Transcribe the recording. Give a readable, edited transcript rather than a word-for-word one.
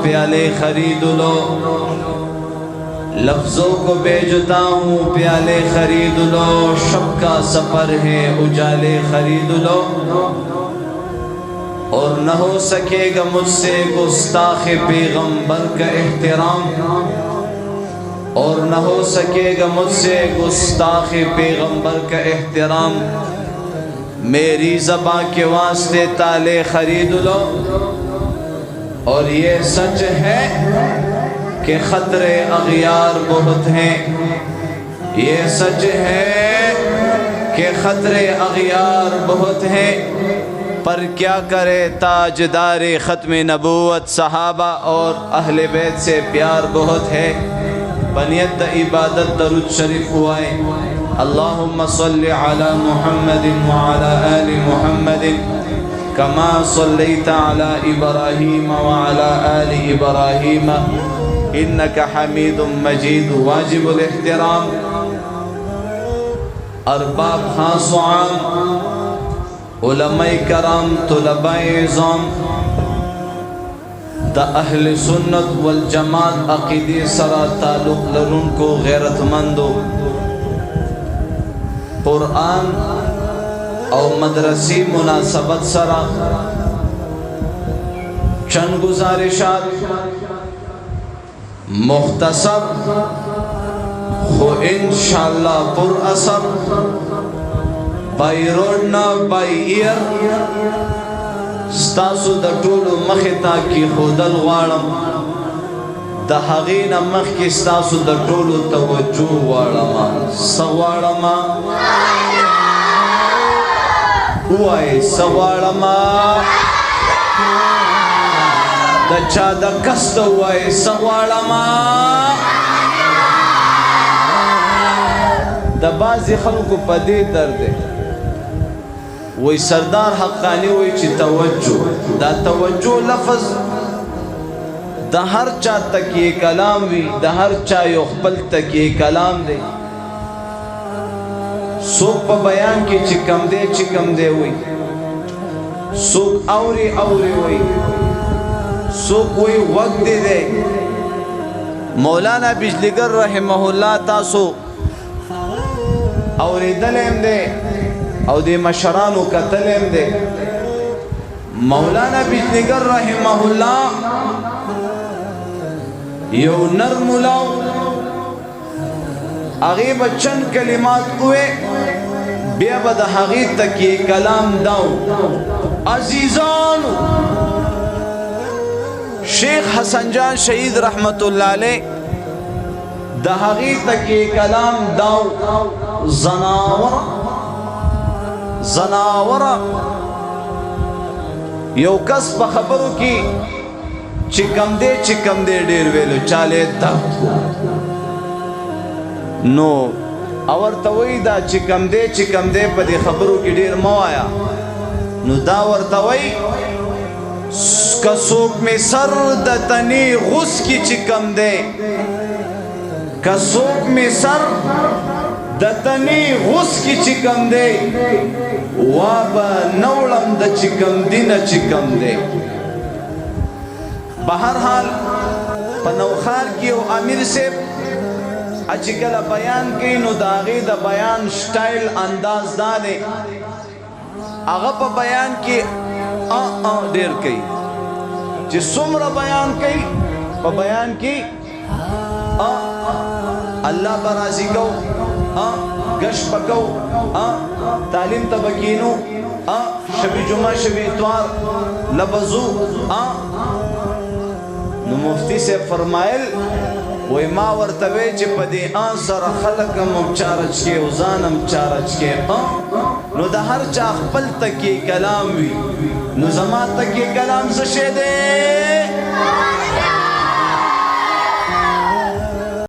प्याले खरीद लो, लफ्जों को बेजुता हूँ प्याले खरीद लो, शब का सफर है उजाले खरीद लो। और न हो सकेगा मुझसे गुस्ताख पैगंबर का एहतराम, और न हो सकेगा मुझसे गुस्ताख पैगंबर का एहतराम। मेरी ज़बां के वास्ते ताले खरीद लो। और ये सच है कि खतरे अगियार बहुत हैं, ये सच है कि खतरे अगियार बहुत हैं। पर क्या करे ताजदारे ख़त्म नबूवत सहाबा और अहले बैत से प्यार बहुत है। बनियत इबादत दरूद शरीफ हुआए। अल्लाहुम्मा सल्लि अला मुहम्मदिन व अला आलि मुहम्मदिन कमा सल्लैता अला इब्राहीम व अला आलि इब्राहीम इन्नका हमीदुम मजीद। वाजिबुल एहतराम अरबाब खास व आम, उलमाए कराम, तुलबाए इज़ाम, द अहले सुन्नत वल जमात अक़ीदे सरा ताल्लुक़ लरुन को गैरतमंदो, कुरान और मदरसी मुनासबत सरा चंद गुजारिशात मुख्तसर खो इंशाअल्लाह पुर असर बाई रोड ना बाई ईयर स्तासु द टोलू मखिता की खुदल वाड़म द हगीना मख की स्तासु द टोलू तवज्जो वाड़मा सवाड़मा हुआए सवाड़मा द चादा कस्त हुआए सवाड़मा द बाज़ी खल्कु पदे दर्द वही सरदार हक्कानी वही ची तवज्जो दा तवज्जो लफ्ज़ द हर चा तक ये कलाम भी द हर चा यो खपल तक ये कलाम दे। सोक प बयान की चिकम दे हुई, सोक औरे हुई, सोक वही वक्त दे। मौलाना बिजलीगर रहमहुल्लाह तासो औरे दलेम दे और दे मशरानु कतलेम दे। मौलाना बिजलीगर रहमहुल्लाह यो नरमुलाओ आगे बच्चन कलिमात हुए बेबद हगी तक ये कलाम दाओ। अजीजान शेख हसन जान शहीद रहमतुल्लाह अलैह दहगी तक ये कलाम दाओ। जनावरा यो कस खबरों की चिकम दे डेर वेलो चाले तक नो और तवई दा चिकम दे पदे खबरों की डेर मवाया नो दावर तवई कसोक में सर दतनी गुस की चिकम दे, कसोक में सर दतनी गुस की चिकम दे, वाबा नौलम द चिकम दिन चिकम दे। बहरहाल पनौखार की आमिर से अचिकल बयान की नुदागी द बयान स्टाइल अंदाज दाने अगप बयान की देर कई जिसुमर बयान कई प बयान की अल्लाह बराजी को गश पको तालीम तबकीनो शबी जुमा शबी इतवार लबजू नु मुफ्ती से फरमाइल वही माँ वर्तवे चिपदी आंसर खलकम चारच के उजानम चारच के नु द हर चाख पल तक ये कलाम भी नु जमा तक ये कलाम से दे